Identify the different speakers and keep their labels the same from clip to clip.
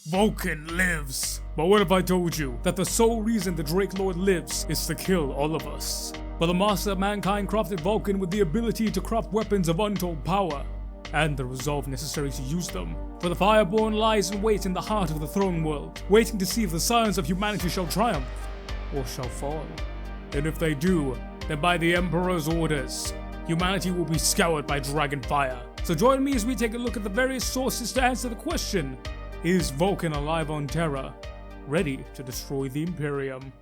Speaker 1: Vulkan lives! But what if I told you that the sole reason the Drake Lord lives is to kill all of us? But the master of mankind crafted Vulkan with the ability to craft weapons of untold power, and the resolve necessary to use them. For the Fireborn lies in wait in the heart of the throne world, waiting to see if the scions of humanity shall triumph, or shall fall. And if they do, then by the Emperor's orders, humanity will be scoured by dragon fire. So join me as we take a look at the various sources to answer the question, is Vulkan alive on Terra, ready to destroy the Imperium?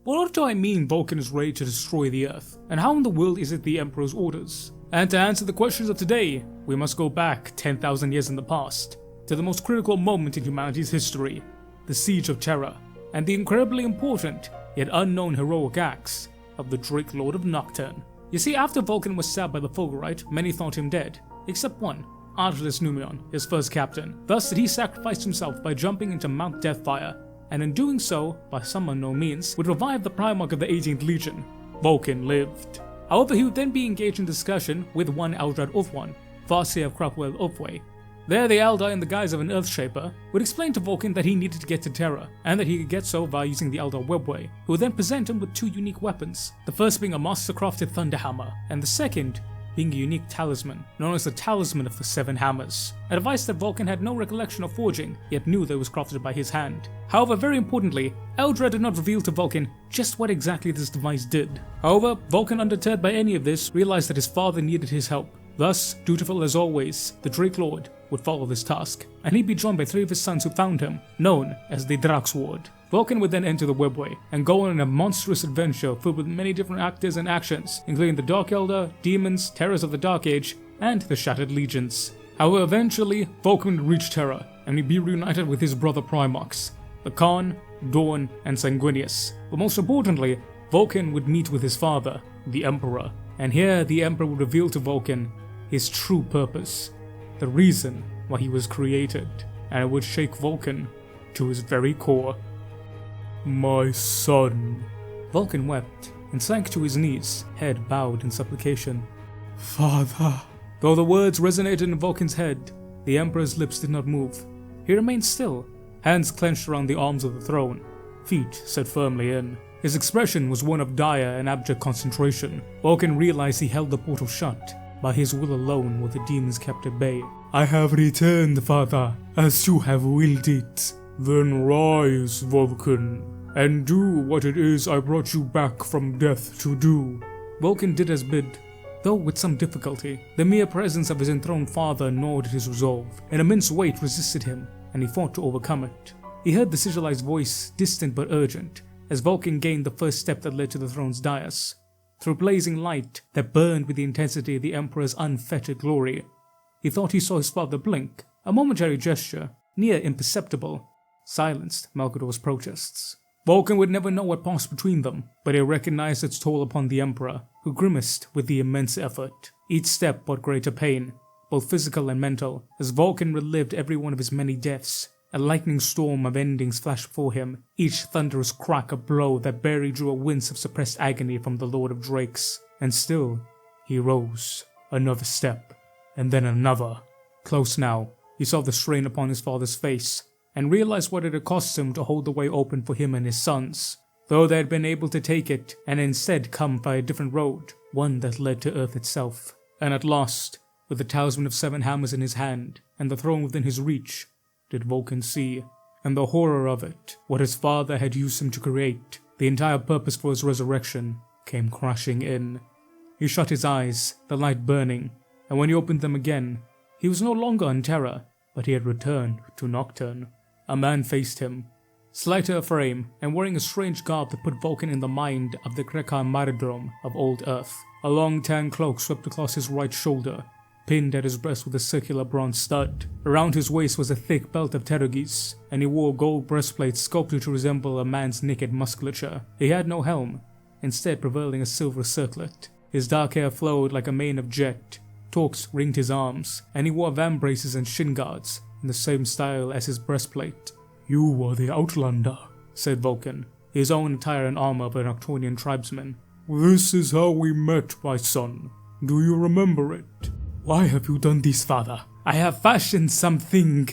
Speaker 1: What do I mean Vulkan is ready to destroy the Earth, and how in the world is it the Emperor's orders? And to answer the questions of today, we must go back 10,000 years in the past, to the most critical moment in humanity's history, the Siege of Terra, and the incredibly important, yet unknown heroic acts of the Drake Lord of Nocturne. You see, after Vulkan was stabbed by the Fulgurite, many thought him dead, except one, Artemis Numion, his first captain. Thus did he sacrifice himself by jumping into Mount Deathfire, and in doing so, by some unknown means, would revive the Primarch of the 18th Legion. Vulkan lived. However, he would then be engaged in discussion with one Eldrad Ulfwan, Farseer of Crapwell Ulfway. There, the Eldar, in the guise of an Earthshaper, would explain to Vulkan that he needed to get to Terra, and that he could get so by using the Eldar Webway, who would then present him with two unique weapons, the first being a master-crafted Thunderhammer, and the second being a unique talisman, known as the Talisman of the Seven Hammers, a device that Vulkan had no recollection of forging, yet knew that it was crafted by his hand. However, very importantly, Eldrad did not reveal to Vulkan just what exactly this device did. However, Vulkan, undeterred by any of this, realized that his father needed his help. Thus, dutiful as always, the Drake Lord would follow this task, and he'd be joined by three of his sons who found him, known as the Draxward. Vulkan would then enter the Webway and go on a monstrous adventure filled with many different actors and actions, including the Dark Eldar, demons, terrors of the Dark Age, and the Shattered Legions. However, eventually, Vulkan would reach Terra, and he'd be reunited with his brother Primarchs, the Khan, Dawn, and Sanguinius. But most importantly, Vulkan would meet with his father, the Emperor, and here the Emperor would reveal to Vulkan his true purpose, the reason why he was created, and it would shake Vulkan to his very core. My son. Vulkan wept and sank to his knees, head bowed in supplication. Father. Though the words resonated in Vulkan's head, the Emperor's lips did not move. He remained still, hands clenched around the arms of the throne, feet set firmly in. His expression was one of dire and abject concentration. Vulkan realized he held the portal shut. By his will alone were the demons kept at bay. I have returned, Father, as you have willed it. Then rise, Vulkan, and do what it is I brought you back from death to do. Vulkan did as bid, though with some difficulty. The mere presence of his enthroned father gnawed at his resolve. An immense weight resisted him, and he fought to overcome it. He heard the sigilized voice, distant but urgent, as Vulkan gained the first step that led to the throne's dais. Through blazing light that burned with the intensity of the Emperor's unfettered glory, he thought he saw his father blink, a momentary gesture, near imperceptible, silenced Malgador's protests. Vulkan would never know what passed between them, but he recognized its toll upon the Emperor, who grimaced with the immense effort. Each step brought greater pain, both physical and mental, as Vulkan relived every one of his many deaths. A lightning storm of endings flashed before him, each thunderous crack a blow that barely drew a wince of suppressed agony from the Lord of Drakes. And still, he rose. Another step, and then another. Close now, he saw the strain upon his father's face, and realized what it had cost him to hold the way open for him and his sons. Though they had been able to take it, and instead come by a different road, one that led to Earth itself. And at last, with the Talisman of Seven Hammers in his hand, and the throne within his reach, did Vulkan see, and the horror of it, what his father had used him to create, the entire purpose for his resurrection, came crashing in. He shut his eyes, the light burning, and when he opened them again, he was no longer on Terra, but he had returned to Nocturne. A man faced him, slighter of frame, and wearing a strange garb that put Vulkan in the mind of the Grekar Maridrome of old Earth. A long tan cloak swept across his right shoulder, pinned at his breast with a circular bronze stud. Around his waist was a thick belt of terugis, and he wore a gold breastplate sculpted to resemble a man's naked musculature. He had no helm, instead prevailing a silver circlet. His dark hair flowed like a mane of jet. Torques ringed his arms, and he wore vambraces and shin guards in the same style as his breastplate. You are the Outlander, said Vulkan, his own attire and armor of a Nocturnian tribesman. This is how we met, my son. Do you remember it? Why have you done this, father? I have fashioned something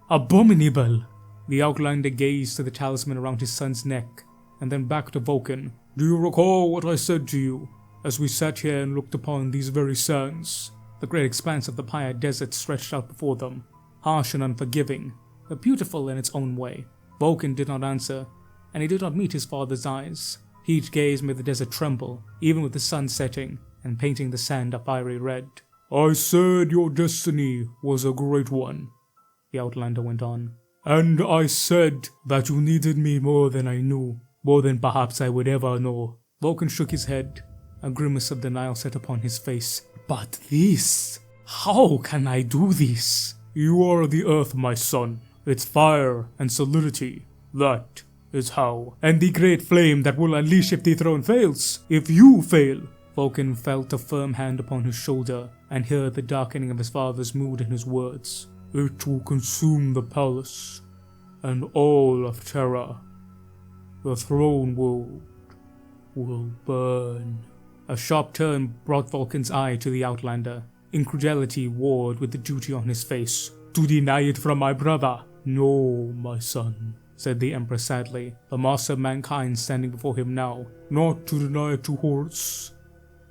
Speaker 1: abominable. The Outlander gazed to the talisman around his son's neck, and then back to Vulkan. "Do you recall what I said to you, as we sat here and looked upon these very sands?" The great expanse of the Paya Desert stretched out before them, harsh and unforgiving, but beautiful in its own way. Vulkan did not answer, and he did not meet his father's eyes. Heat gaze made the desert tremble, even with the sun setting and painting the sand a fiery red. "I said your destiny was a great one," the Outlander went on. "And I said that you needed me more than I knew, more than perhaps I would ever know." Vulkan shook his head. A grimace of denial set upon his face. "But this? How can I do this?" "You are the earth, my son. Its fire and solidity. That is how. And the great flame that will unleash if the throne fails. If you fail." Vulkan felt a firm hand upon his shoulder and heard the darkening of his father's mood in his words. "It will consume the palace and all of Terra. The throne world will burn." A sharp turn brought Vulkan's eye to the Outlander. Incredulity warred with the duty on his face. "To deny it from my brother? No, my son," said the Emperor sadly, the master of mankind standing before him now. "Not to deny it to Horus,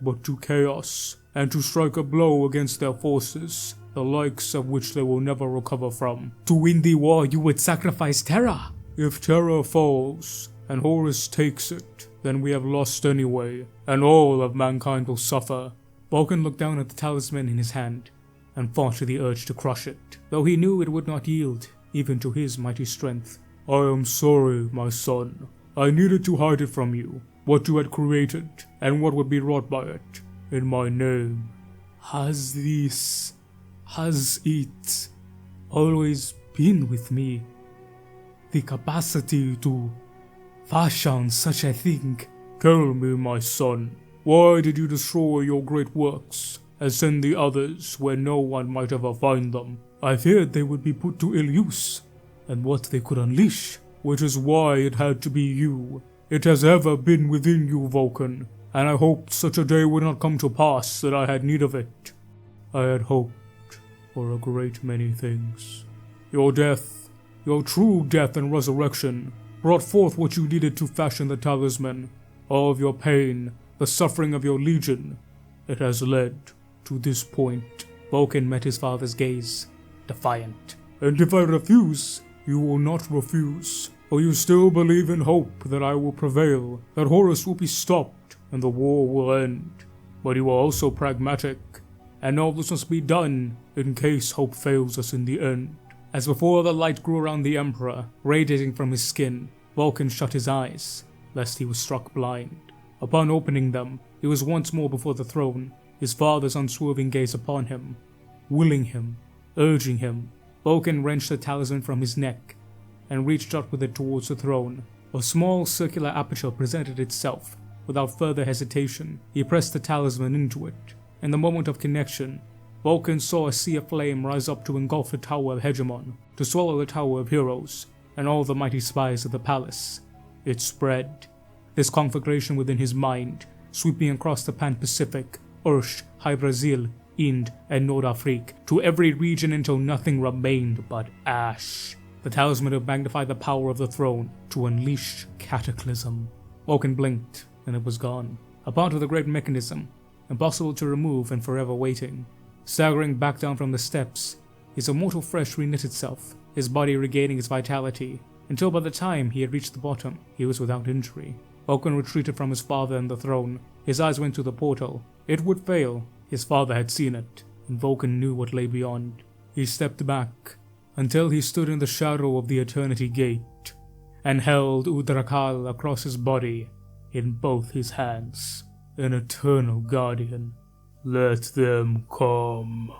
Speaker 1: but to chaos, and to strike a blow against their forces, the likes of which they will never recover from." "To win the war you would sacrifice Terra?" "If Terra falls, and Horus takes it, then we have lost anyway, and all of mankind will suffer." Vulkan looked down at the talisman in his hand, and fought the urge to crush it, though he knew it would not yield, even to his mighty strength. "I am sorry, my son. I needed to hide it from you, what you had created, and what would be wrought by it, in my name." Has it always been with me? The capacity to fashion such a thing? "Tell me, my son, why did you destroy your great works, and send the others where no one might ever find them?" "I feared they would be put to ill use, and what they could unleash." "Which is why it had to be you. It has ever been within you, Vulkan, and I hoped such a day would not come to pass that I had need of it. I had hoped for a great many things. Your death, your true death and resurrection, brought forth what you needed to fashion the talisman. All of your pain, the suffering of your legion, it has led to this point." Vulkan met his father's gaze, defiant. "And if I refuse, you will not refuse. For you still believe in hope that I will prevail, that Horus will be stopped, and the war will end. But you are also pragmatic, and all this must be done in case hope fails us in the end." As before, the light grew around the Emperor, radiating from his skin. Vulkan shut his eyes, lest he was struck blind. Upon opening them, he was once more before the throne, his father's unswerving gaze upon him, willing him, urging him. Vulkan wrenched the talisman from his neck, and reached out with it towards the throne. A small circular aperture presented itself. Without further hesitation, he pressed the talisman into it. In the moment of connection, Vulkan saw a sea of flame rise up to engulf the Tower of Hegemon, to swallow the Tower of Heroes, and all the mighty spires of the palace. It spread, this conflagration within his mind, sweeping across the Pan-Pacific, Ursh, High Brazil, Ind, and Nord Afrique, to every region until nothing remained but ash. The talisman had magnified the power of the throne to unleash cataclysm. Vulkan blinked, and it was gone. A part of the great mechanism, impossible to remove and forever waiting. Staggering back down from the steps, his immortal flesh reknit itself, his body regaining its vitality, until by the time he had reached the bottom, he was without injury. Vulkan retreated from his father and the throne. His eyes went to the portal. It would fail. His father had seen it, and Vulkan knew what lay beyond. He stepped back, until he stood in the shadow of the Eternity Gate, and held Udrakal across his body, in both his hands, an eternal guardian. "Let them come."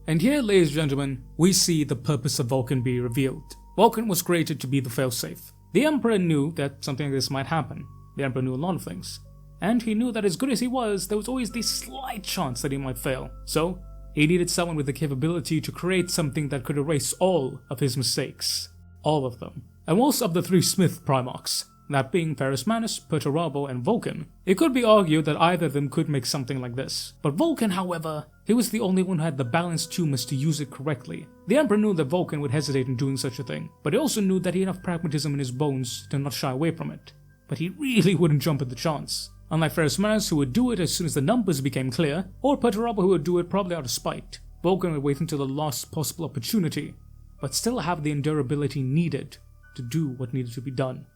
Speaker 1: And here, ladies and gentlemen, we see the purpose of Vulkan be revealed. Vulkan was created to be the failsafe. The Emperor knew that something like this might happen. The Emperor knew a lot of things. And he knew that as good as he was, there was always the slight chance that he might fail. So, he needed someone with the capability to create something that could erase all of his mistakes. All of them. And most of the three Smith Primarchs, that being Ferrus Manus, Perturabo, and Vulkan, it could be argued that either of them could make something like this. But Vulkan, however, He was the only one who had the balanced humors to use it correctly. The Emperor knew that Vulkan would hesitate in doing such a thing, but he also knew that he had enough pragmatism in his bones to not shy away from it. But he really wouldn't jump at the chance. Unlike Ferrus Manus, who would do it as soon as the numbers became clear, or Perturabo, who would do it probably out of spite, Vulkan would wait until the last possible opportunity, but still have the endurability needed to do what needed to be done,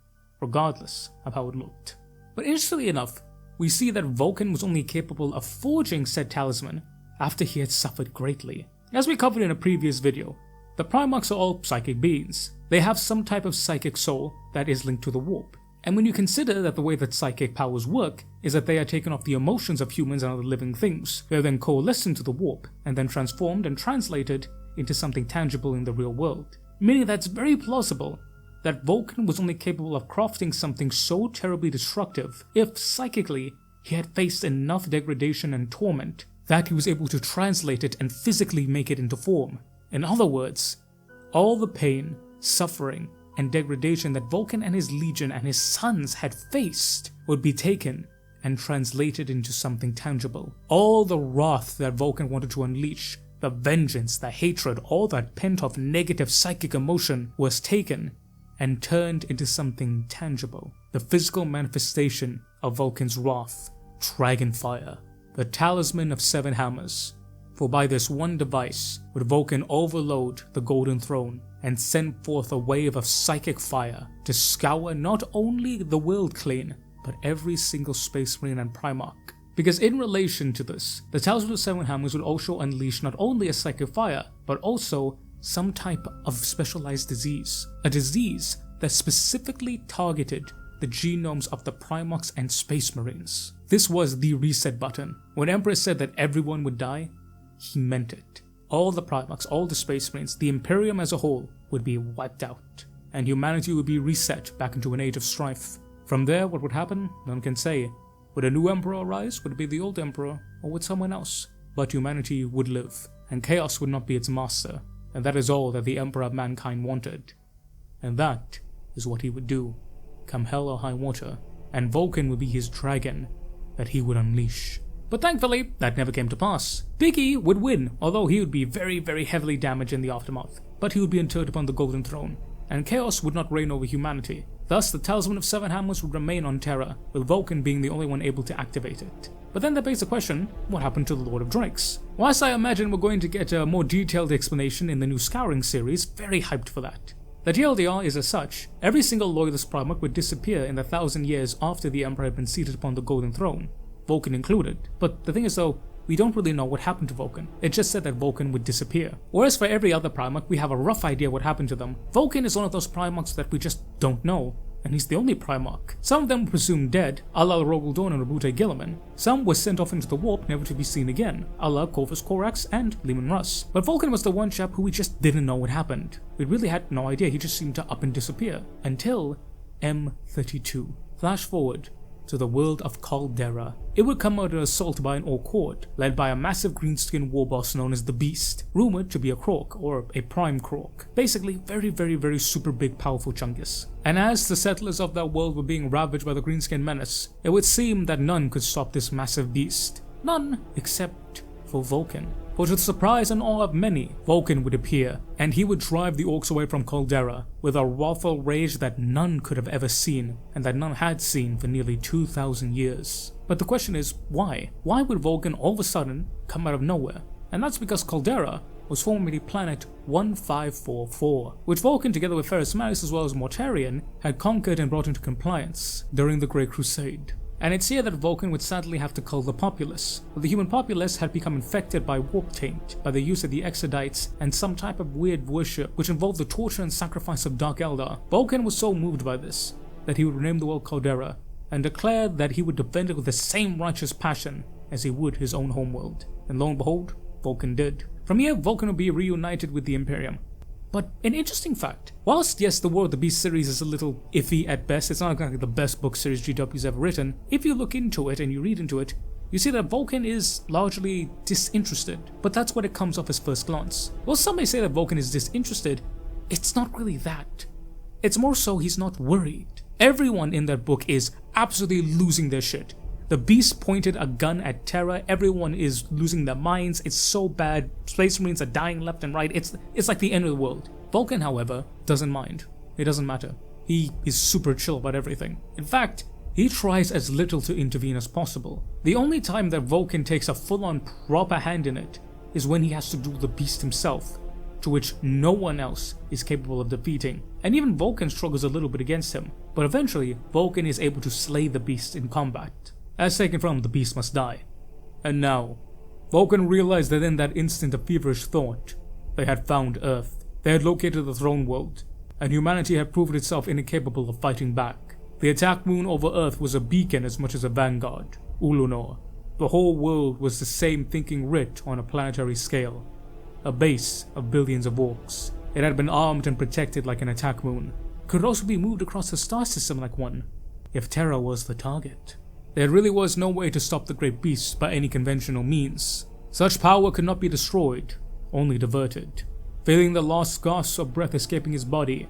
Speaker 1: regardless of how it looked. But interestingly enough, we see that Vulkan was only capable of forging said talisman after he had suffered greatly. As we covered in a previous video, the Primarchs are all psychic beings. They have some type of psychic soul that is linked to the warp. And when you consider that the way that psychic powers work is that they are taken off the emotions of humans and other living things, they are then coalesced into the warp and then transformed and translated into something tangible in the real world. Meaning that it's very plausible that Vulkan was only capable of crafting something so terribly destructive if psychically he had faced enough degradation and torment that he was able to translate it and physically make it into form. In other words, all the pain, suffering, and degradation that Vulkan and his legion and his sons had faced would be taken and translated into something tangible. All the wrath that Vulkan wanted to unleash, the vengeance, the hatred, all that pent-up negative psychic emotion was taken and turned into something tangible. The physical manifestation of Vulkan's wrath, Dragonfire, the talisman of 7 hammers. For by this one device would Vulkan overload the Golden Throne and send forth a wave of psychic fire to scour not only the world clean, but every single Space Marine and Primarch. Because in relation to this, the Talisman of 7 Hammers would also unleash not only a psychic fire, but also some type of specialized disease. A disease that specifically targeted the genomes of the Primarchs and Space Marines. This was the reset button. When Emperor said that everyone would die, he meant it. All the Primarchs, all the Space Marines, the Imperium as a whole would be wiped out, and humanity would be reset back into an age of strife. From there, what would happen? None can say. Would a new Emperor arise? Would it be the old Emperor? Or would someone else? But humanity would live, and chaos would not be its master, and that is all that the Emperor of mankind wanted. And that is what he would do, come hell or high water, and Vulkan would be his dragon that he would unleash. But thankfully, that never came to pass. Biggie would win, although he would be very, very heavily damaged in the aftermath. But he would be interred upon the Golden Throne, and chaos would not reign over humanity. Thus, the Talisman of 7 Hammers would remain on Terra, with Vulkan being the only one able to activate it. But then that begs the question, what happened to the Lord of Drakes? Whilst I imagine we're going to get a more detailed explanation in the new Scouring series, very hyped for that. The TLDR is as such, every single loyalist Primarch would disappear in the 1,000 years after the Emperor had been seated upon the Golden Throne, Vulkan included. But the thing is though, we don't really know what happened to Vulkan. It just said that Vulkan would disappear. Whereas for every other Primarch, we have a rough idea what happened to them. Vulkan is one of those Primarchs that we just don't know, and he's the only Primarch. Some of them were presumed dead, a la Rogel Dawn and Rabute Gilliman. Some were sent off into the warp, never to be seen again, a la Corvus Corax and Leman Russ. But Vulkan was the one chap who we just didn't know what happened. We really had no idea, he just seemed to up and disappear. Until M32. Flash forward to the world of Caldera. It would come under assault by an Orc horde, led by a massive greenskin war boss known as the Beast, rumored to be a Croc, or a Prime Croc. Basically, very super big powerful Chungus. And as the settlers of that world were being ravaged by the greenskin menace, it would seem that none could stop this massive beast. None except for Vulkan. For to the surprise and awe of many, Vulkan would appear, and he would drive the Orcs away from Caldera with a wrathful rage that none could have ever seen, and that none had seen for nearly 2,000 years. But the question is, why? Why would Vulkan all of a sudden come out of nowhere? And that's because Caldera was formerly planet 1544, which Vulkan, together with Ferrus Manus as well as Mortarion, had conquered and brought into compliance during the Great Crusade. And it's here that Vulkan would sadly have to cull the populace. The human populace had become infected by warp taint, by the use of the Exodites and some type of weird worship which involved the torture and sacrifice of Dark Eldar. Vulkan was so moved by this that he would rename the world Caldera and declared that he would defend it with the same righteous passion as he would his own homeworld. And lo and behold, Vulkan did. From here, Vulkan would be reunited with the Imperium. But an interesting fact, whilst yes, the War of the Beast series is a little iffy at best, it's not exactly the best book series GW's ever written, if you look into it and you read into it, you see that Vulkan is largely disinterested, but that's what it comes off as first glance. While some may say that Vulkan is disinterested, it's not really that. It's more so he's not worried. Everyone in that book is absolutely losing their shit. The beast pointed a gun at Terra. Everyone is losing their minds. It's so bad. Space Marines are dying left and right. It's like the end of the world. Vulkan, however, doesn't mind. It doesn't matter. He is super chill about everything. In fact, he tries as little to intervene as possible. The only time that Vulkan takes a full-on proper hand in it is when he has to duel the beast himself, to which no one else is capable of defeating. And even Vulkan struggles a little bit against him, but eventually Vulkan is able to slay the beast in combat. As taken from him, the beast must die. And now, Vulkan realized that in that instant of feverish thought, they had found Earth. They had located the throne world, and humanity had proven itself incapable of fighting back. The attack moon over Earth was a beacon as much as a vanguard, Ulunor. The whole world was the same thinking writ on a planetary scale. A base of billions of orcs. It had been armed and protected like an attack moon. Could also be moved across the star system like one, if Terra was the target. There really was no way to stop the great beast by any conventional means. Such power could not be destroyed, only diverted. Feeling the last gasp of breath escaping his body,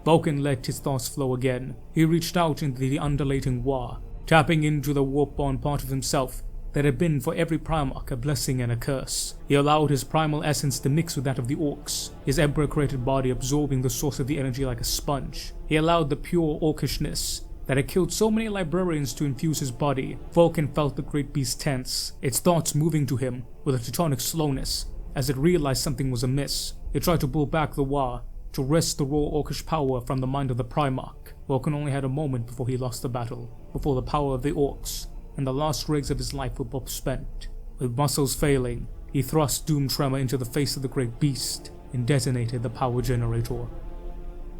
Speaker 1: Vulkan let his thoughts flow again. He reached out into the undulating war, tapping into the warp-born part of himself that had been for every Primarch a blessing and a curse. He allowed his primal essence to mix with that of the orcs, his Emperor-created body absorbing the source of the energy like a sponge. He allowed the pure orcishness that had killed so many librarians to infuse his body. Vulkan felt the great beast tense, its thoughts moving to him with a tectonic slowness as it realized something was amiss. It tried to pull back the Wa, to wrest the raw orcish power from the mind of the Primarch. Vulkan only had a moment before he lost the battle, before the power of the orcs and the last dregs of his life were both spent. With muscles failing, he thrust Doom Tremor into the face of the great beast and detonated the power generator.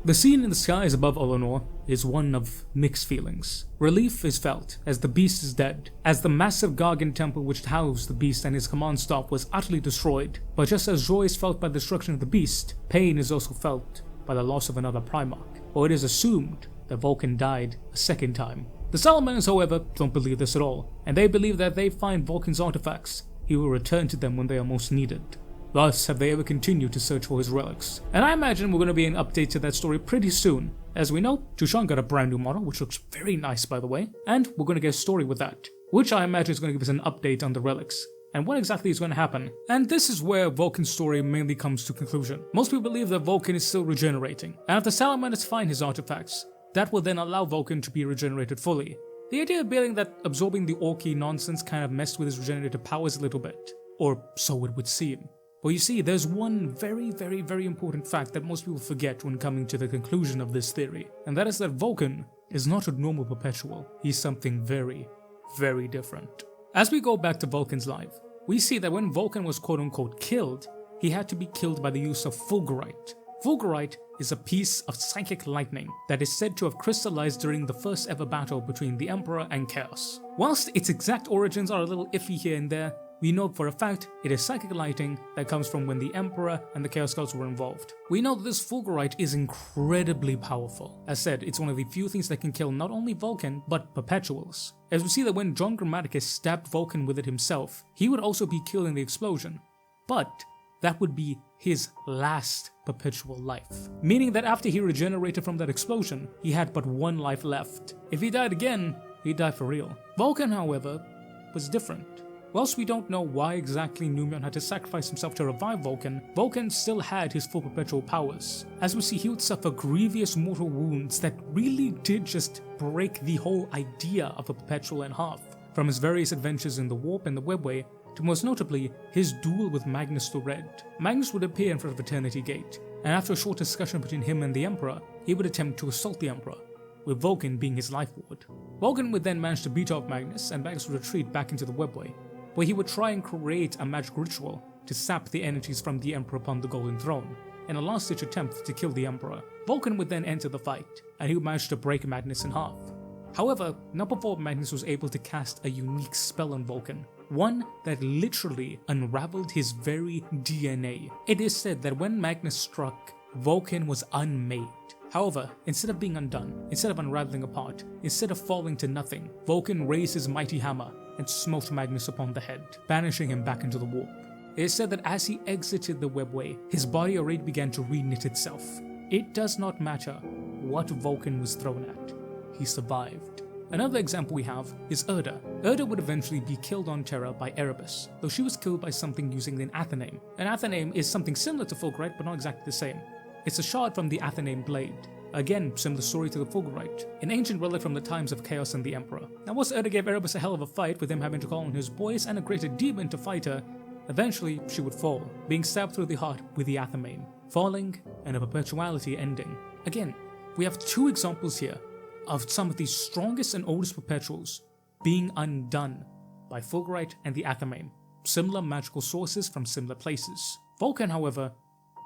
Speaker 1: The scene in the skies above Ulunor is one of mixed feelings. Relief is felt as the beast is dead, as the massive Gargan temple which housed the beast and his command staff was utterly destroyed. But just as joy is felt by the destruction of the beast, pain is also felt by the loss of another Primarch, or it is assumed that Vulkan died a second time. The Salamanders, however, don't believe this at all, and they believe that if they find Vulkan's artifacts, he will return to them when they are most needed. Thus have they ever continued to search for his relics. And I imagine we're going to be an update to that story pretty soon. As we know, Tushan got a brand new model, which looks very nice by the way, and we're going to get a story with that, which I imagine is going to give us an update on the relics, and what exactly is going to happen. And this is where Vulkan's story mainly comes to conclusion. Most people believe that Vulkan is still regenerating, and if the Salamanders find his artifacts, that will then allow Vulkan to be regenerated fully. The idea being that absorbing the orky nonsense kind of messed with his regenerative powers a little bit, or so it would seem. But you see, there's one very important fact that most people forget when coming to the conclusion of this theory, and that is that Vulkan is not a normal perpetual. He's something very different. As we go back to Vulkan's life, we see that when Vulkan was quote-unquote killed, he had to be killed by the use of Fulgurite. Fulgurite is a piece of psychic lightning that is said to have crystallized during the first ever battle between the Emperor and Chaos. Whilst its exact origins are a little iffy here and there, we know for a fact it is psychic lightning that comes from when the Emperor and the Chaos Gods were involved. We know that this Fulgurite is incredibly powerful. As said, it's one of the few things that can kill not only Vulkan, but perpetuals. As we see that when John Grammaticus stabbed Vulkan with it himself, he would also be killed in the explosion. But that would be his last perpetual life. Meaning that after he regenerated from that explosion, he had but one life left. If he died again, he'd die for real. Vulkan, however, was different. Whilst we don't know why exactly Numion had to sacrifice himself to revive Vulkan, Vulkan still had his full perpetual powers. As we see, he would suffer grievous mortal wounds that really did just break the whole idea of a perpetual in half. From his various adventures in the Warp and the Webway, to most notably, his duel with Magnus the Red. Magnus would appear in front of Eternity Gate, and after a short discussion between him and the Emperor, he would attempt to assault the Emperor, with Vulkan being his life ward. Vulkan would then manage to beat off Magnus, and Magnus would retreat back into the Webway, where he would try and create a magic ritual to sap the energies from the Emperor upon the Golden Throne, in a last-ditch attempt to kill the Emperor. Vulkan would then enter the fight, and he would manage to break Magnus in half. However, not before Magnus was able to cast a unique spell on Vulkan, one that literally unraveled his very DNA. It is said that when Magnus struck, Vulkan was unmade. However, instead of being undone, instead of unraveling apart, instead of falling to nothing, Vulkan raised his mighty hammer and smote Magnus upon the head, banishing him back into the warp. It is said that as he exited the Webway, his body already began to reknit itself. It does not matter what Vulkan was thrown at, he survived. Another example we have is Erda. Erda would eventually be killed on Terra by Erebus, though she was killed by something using an Athename. An Athename is something similar to Fulgurite, but not exactly the same. It's a shard from the Athename blade. Again, similar story to the Fulgurite, an ancient relic from the times of Chaos and the Emperor. Now whilst Erda gave Erebus a hell of a fight, with him having to call on his boys and a greater demon to fight her, eventually she would fall, being stabbed through the heart with the Athename, falling and a perpetuality ending. Again, we have two examples here of some of the strongest and oldest perpetuals being undone by Fulgurite and the Athename, similar magical sources from similar places. Vulkan, however,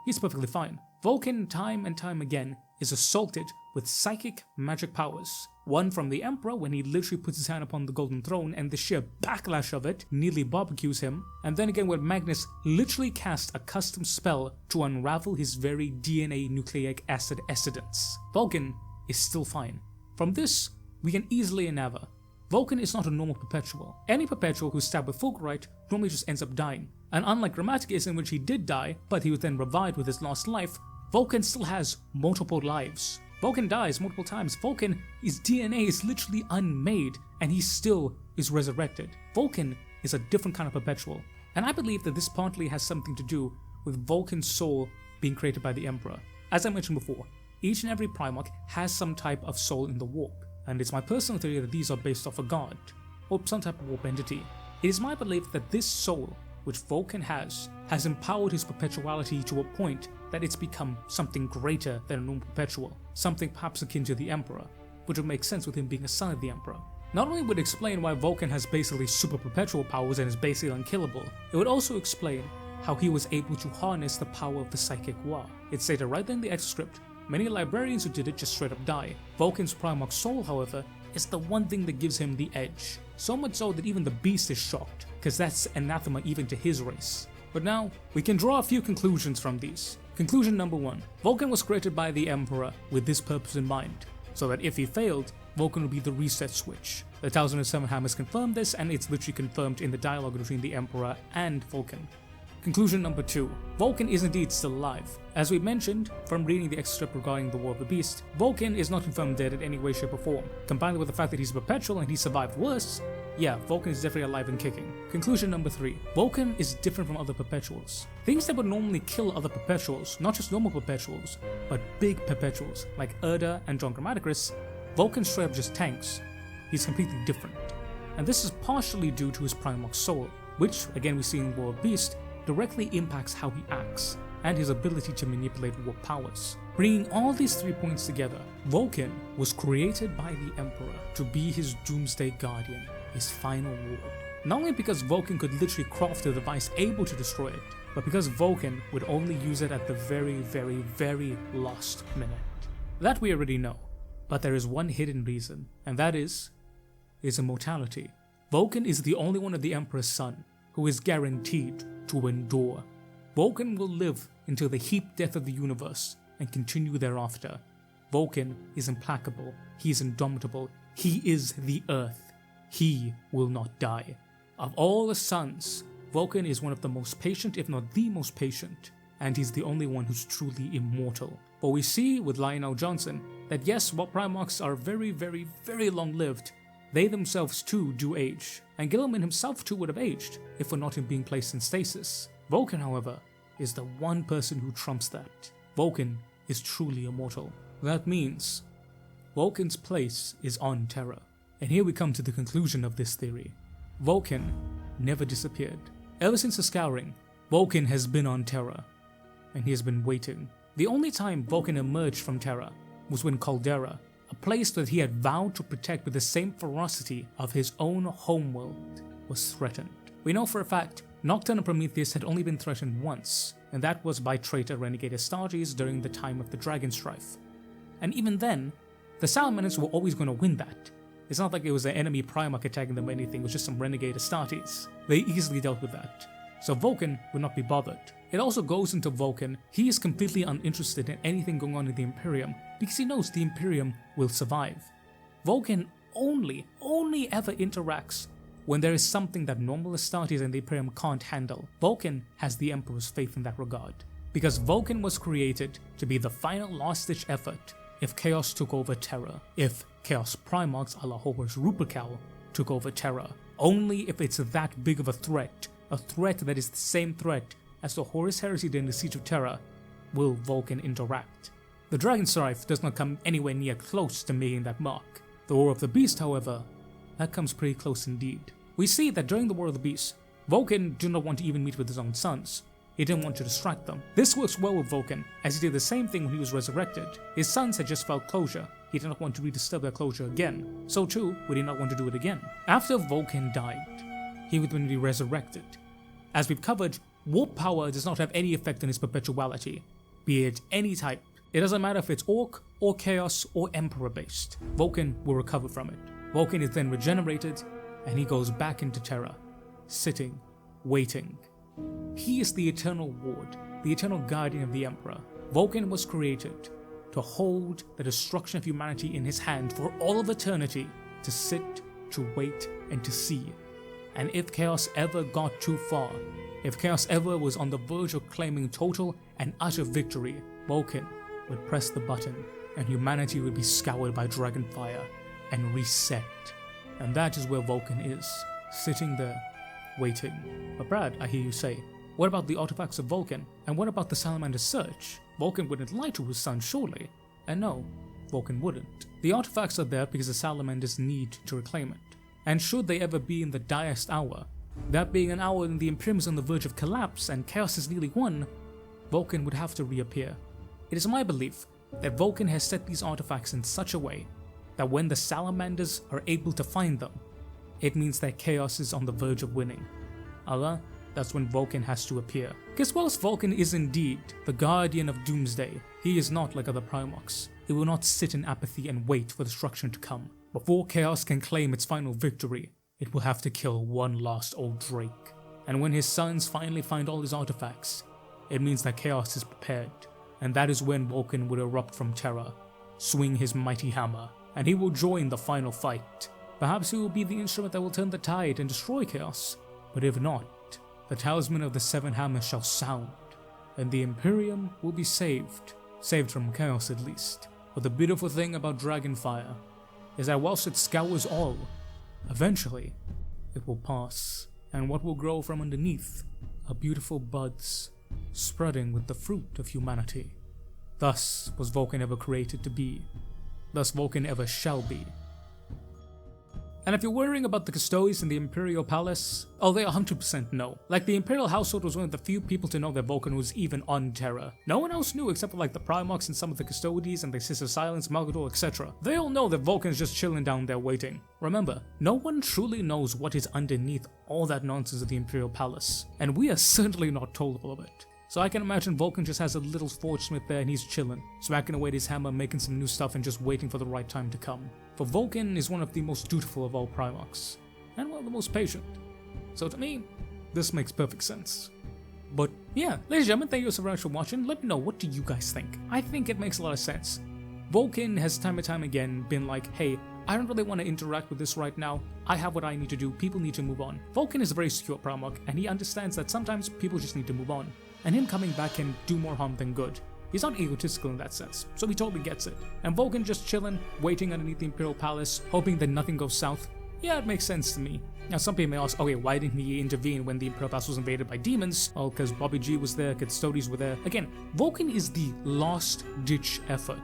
Speaker 1: he's perfectly fine. Vulkan, time and time again, is assaulted with psychic magic powers. One from the Emperor when he literally puts his hand upon the golden throne and the sheer backlash of it nearly barbecues him, and then again when Magnus literally cast a custom spell to unravel his very DNA nucleic acid essence. Vulkan is still fine. From this, we can easily infer Vulkan is not a normal perpetual. Any perpetual who's stabbed with Fulgurite normally just ends up dying. And unlike Grammaticus, in which he did die, but he was then revived with his lost life, Vulkan still has multiple lives. Vulkan dies multiple times. Vulkan, his DNA is literally unmade, and he still is resurrected. Vulkan is a different kind of perpetual. And I believe that this partly has something to do with Vulkan's soul being created by the Emperor. As I mentioned before, each and every Primarch has some type of soul in the warp, and it's my personal theory that these are based off a god, or some type of warp entity. It is my belief that this soul, which Vulkan has empowered his perpetuality to a point that it's become something greater than a normal perpetual, something perhaps akin to the Emperor, which would make sense with him being a son of the Emperor. Not only would it explain why Vulkan has basically super perpetual powers and is basically unkillable, it would also explain how he was able to harness the power of the psychic war. It's stated right there in the extra-script. Many librarians who did it just straight up die. Vulkan's Primarch soul, however, is the one thing that gives him the edge. So much so that even the beast is shocked, because that's anathema even to his race. But now, we can draw a few conclusions from these. Conclusion number 1. Vulkan was created by the Emperor with this purpose in mind, so that if he failed, Vulkan would be the reset switch. The Talisman of Seven Hammers confirmed this, and it's literally confirmed in the dialogue between the Emperor and Vulkan. Conclusion number 2. Vulkan is indeed still alive. As we mentioned from reading the extra script regarding the War of the Beast, Vulkan is not confirmed dead in any way, shape or form. Combined with the fact that he's perpetual and he survived worse, yeah, Vulkan is definitely alive and kicking. Conclusion number 3. Vulkan is different from other perpetuals. Things that would normally kill other perpetuals, not just normal perpetuals, but big perpetuals like Erda and John Grammaticus, Vulkan straight up just tanks. He's completely different. And this is partially due to his Primarch soul, which, again we see in War of the Beast, directly impacts how he acts and his ability to manipulate warp powers. Bringing all these 3 points together, Vulkan was created by the Emperor to be his doomsday guardian, his final ward. Not only because Vulkan could literally craft a device able to destroy it, but because Vulkan would only use it at the very, very, very last minute. That we already know, but there is one hidden reason, and that is his immortality. Vulkan is the only one of the Emperor's son who is guaranteed to endure. Vulkan will live until the heap death of the universe and continue thereafter. Vulkan is implacable, he is indomitable, he is the earth. He will not die. Of all the sons, Vulkan is one of the most patient, if not the most patient, and he's the only one who's truly immortal. But we see with Lionel Johnson that yes, while Primarchs are very, very, very long-lived, they themselves too do age, and Gilliman himself too would have aged if for not him being placed in stasis. Vulkan, however, is the one person who trumps that. Vulkan is truly immortal. That means Vulkan's place is on Terra. And here we come to the conclusion of this theory. Vulkan never disappeared. Ever since the Scouring, Vulkan has been on Terra, and he has been waiting. The only time Vulkan emerged from Terra was when Caldera, a place that he had vowed to protect with the same ferocity of his own homeworld, was threatened. We know for a fact Nocturne and Prometheus had only been threatened once, and that was by traitor renegade Astartes during the time of the Dragon Strife. And even then, the Salamanders were always going to win that. It's not like it was an enemy Primarch attacking them or anything, it was just some renegade Astartes. They easily dealt with that. So Vulkan would not be bothered. It also goes into Vulkan, he is completely uninterested in anything going on in the Imperium because he knows the Imperium will survive. Vulkan only ever interacts when there is something that normal Astartes and the Imperium can't handle. Vulkan has the Emperor's faith in that regard. Because Vulkan was created to be the final last-ditch effort if Chaos took over Terra, if Chaos Primarchs a la Horus Rupercal took over Terra. Only if it's that big of a threat that is the same threat as the Horus Heresy during the Siege of Terra, will Vulkan interact. The Dragon Strife does not come anywhere near close to making that mark. The War of the Beast, however, that comes pretty close indeed. We see that during the War of the Beast, Vulkan did not want to even meet with his own sons. He didn't want to distract them. This works well with Vulkan, as he did the same thing when he was resurrected. His sons had just felt closure. He did not want to redisturb their closure again. So too, would he not want to do it again. After Vulkan died, he would then be resurrected. As we've covered, warp power does not have any effect on his perpetuality, be it any type. It doesn't matter if it's Orc, or Chaos, or Emperor based. Vulkan will recover from it. Vulkan is then regenerated, and he goes back into Terra, sitting, waiting. He is the eternal ward, the eternal guardian of the Emperor. Vulkan was created to hold the destruction of humanity in his hand for all of eternity, to sit, to wait, and to see. And if Chaos ever got too far, if Chaos ever was on the verge of claiming total and utter victory, Vulkan would press the button and humanity would be scoured by dragon fire and reset. And that is where Vulkan is, sitting there, waiting. But Brad, I hear you say, what about the artifacts of Vulkan? And what about the Salamander's search? Vulkan wouldn't lie to his son, surely. And no, Vulkan wouldn't. The artifacts are there because the Salamanders need to reclaim it. And should they ever be in the direst hour, that being an hour when the Imperium is on the verge of collapse and Chaos is nearly won, Vulkan would have to reappear. It is my belief that Vulkan has set these artifacts in such a way that when the Salamanders are able to find them, it means that Chaos is on the verge of winning. Allah, that's when Vulkan has to appear. Because whilst Vulkan is indeed the guardian of Doomsday, he is not like other Primarchs. He will not sit in apathy and wait for destruction to come. Before Chaos can claim its final victory, it will have to kill one last old Drake. And when his sons finally find all his artifacts, it means that Chaos is prepared. And that is when Vulkan would erupt from Terra, swing his mighty hammer, and he will join the final fight. Perhaps he will be the instrument that will turn the tide and destroy Chaos. But if not, the talisman of the seven hammers shall sound, and the Imperium will be saved from Chaos at least. But the beautiful thing about Dragonfire is that whilst it scours all, eventually it will pass, and what will grow from underneath are beautiful buds, spreading with the fruit of humanity. Thus was Vulkan ever created to be. Thus Vulkan ever shall be. And if you're worrying about the custodians in the Imperial Palace, oh, they 100% know. Like, the Imperial household was one of the few people to know that Vulkan was even on Terra. No one else knew except for like the Primarchs and some of the custodians and the Sister Silence, Malgador, etc. They all know that Vulkan's just chilling down there waiting. Remember, no one truly knows what is underneath all that nonsense of the Imperial Palace, and we are certainly not told all of it. So I can imagine Vulkan just has a little forge smith there and he's chilling, smacking away at his hammer, making some new stuff and just waiting for the right time to come. For Vulkan is one of the most dutiful of all Primarchs, and one of the most patient. So to me, this makes perfect sense. But yeah, ladies and gentlemen, thank you so very much for watching. Let me know, what do you guys think? I think it makes a lot of sense. Vulkan has time and time again been like, hey, I don't really want to interact with this right now. I have what I need to do. People need to move on. Vulkan is a very secure Primarch, and he understands that sometimes people just need to move on. And him coming back can do more harm than good. He's not egotistical in that sense, so he totally gets it. And Vulkan just chilling, waiting underneath the Imperial Palace, hoping that nothing goes south. Yeah, it makes sense to me. Now some people may ask, okay, why didn't he intervene when the Imperial Palace was invaded by demons? Well, because Bobby G was there, custodians were there. Again, Vulkan is the last-ditch effort.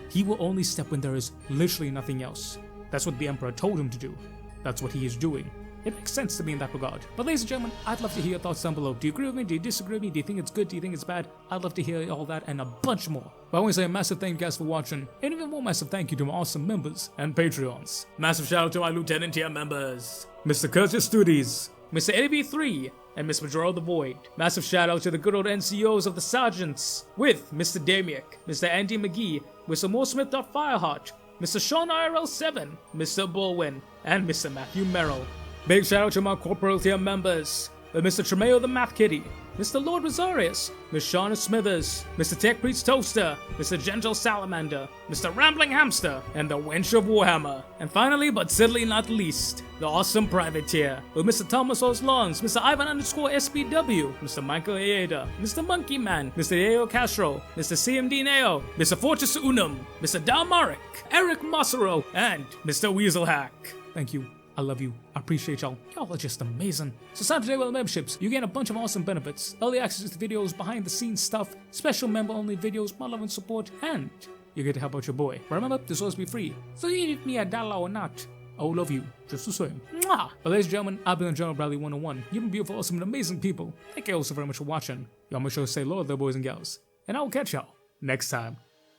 Speaker 1: He will only step when there is literally nothing else. That's what the Emperor told him to do. That's what he is doing. It makes sense to me in that regard. But ladies and gentlemen, I'd love to hear your thoughts down below. Do you agree with me? Do you disagree with me? Do you think it's good? Do you think it's bad? I'd love to hear all that and a bunch more. But I want to say a massive thank you guys for watching, and even more massive thank you to my awesome members and Patreons. Massive shout out to my Lieutenant tier members, Mr. Curtis Studies, Mr. Eddie B3, and Miss Majora the Void. Massive shout out to the good old NCOs of the Sergeants, with Mr. Damiak, Mr. Andy McGee, Mr. Mooresmith.Fireheart, Mr. Sean IRL7, Mr. Bolwin, and Mr. Matthew Merrill. Big shout out to my corporal tier members, with Mr. Tremeo the Math Kitty, Mr. Lord Rosarius, Miss Shauna Smithers, Mr. Tech Priest Toaster, Mr. Gentle Salamander, Mr. Rambling Hamster, and the Wench of Warhammer. And finally, but certainly not least, the awesome privateer, with Mr. Thomas Oslons, Mr. Ivan_SPW, Mr. Michael Aeda, Mr. Monkey Man, Mr. Ayo Castro, Mr. CMD Neo, Mr. Fortress Unum, Mr. Dalmaric, Eric Massaro, and Mr. Weaselhack. Thank you. I love you. I appreciate y'all. Y'all are just amazing. So sign up today with memberships. You gain a bunch of awesome benefits. Early access to videos, behind the scenes stuff, special member only videos, my love and support, and you get to help out your boy. Remember, this will always be free. So you give me $1 or not, I will love you just the same. Mwah! But ladies and gentlemen, I've been on General Bradley 101. You've been beautiful, awesome, and amazing people. Thank you all so very much for watching. Y'all make sure to say hello, little boys and gals. And I will catch y'all next time.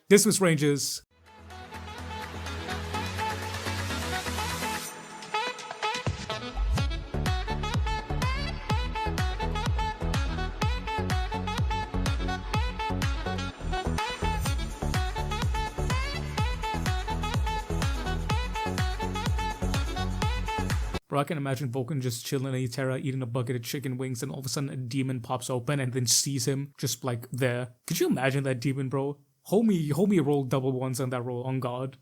Speaker 1: Dismiss Rangers. Bro, I can imagine Vulkan just chilling in Terra, eating a bucket of chicken wings, and all of a sudden a demon pops open and then sees him just like there. Could you imagine that demon, bro? Homie rolled double ones on that roll, on God.